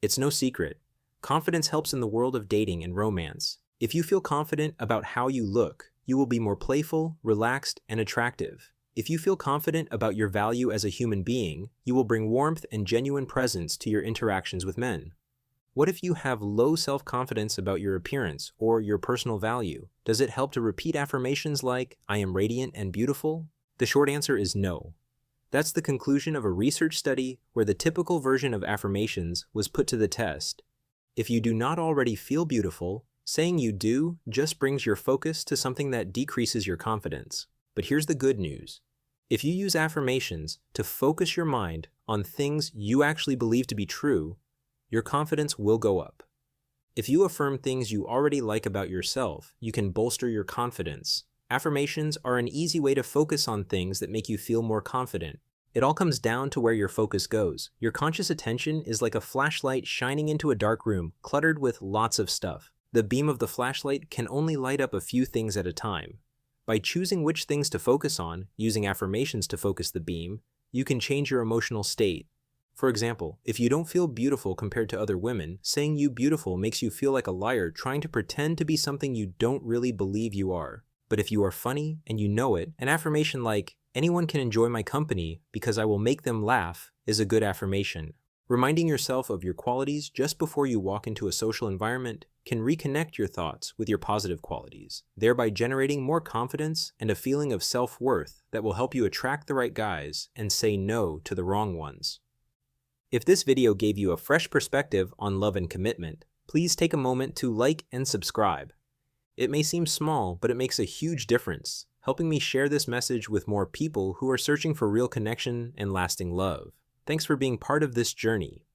It's no secret. Confidence helps in the world of dating and romance. If you feel confident about how you look, you will be more playful, relaxed, and attractive. If you feel confident about your value as a human being, you will bring warmth and genuine presence to your interactions with men. What if you have low self-confidence about your appearance or your personal value? Does it help to repeat affirmations like, "I am radiant and beautiful"? The short answer is no. That's the conclusion of a research study where the typical version of affirmations was put to the test. If you do not already feel beautiful, saying you do just brings your focus to something that decreases your confidence. But here's the good news. If you use affirmations to focus your mind on things you actually believe to be true, your confidence will go up. If you affirm things you already like about yourself, you can bolster your confidence. Affirmations are an easy way to focus on things that make you feel more confident. It all comes down to where your focus goes. Your conscious attention is like a flashlight shining into a dark room, cluttered with lots of stuff. The beam of the flashlight can only light up a few things at a time. By choosing which things to focus on, using affirmations to focus the beam, you can change your emotional state. For example, if you don't feel beautiful compared to other women, saying you beautiful makes you feel like a liar trying to pretend to be something you don't really believe you are. But if you are funny and you know it, an affirmation like, "Anyone can enjoy my company because I will make them laugh," is a good affirmation. Reminding yourself of your qualities just before you walk into a social environment can reconnect your thoughts with your positive qualities, thereby generating more confidence and a feeling of self-worth that will help you attract the right guys and say no to the wrong ones. If this video gave you a fresh perspective on love and commitment, please take a moment to like and subscribe. It may seem small, but it makes a huge difference, helping me share this message with more people who are searching for real connection and lasting love. Thanks for being part of this journey.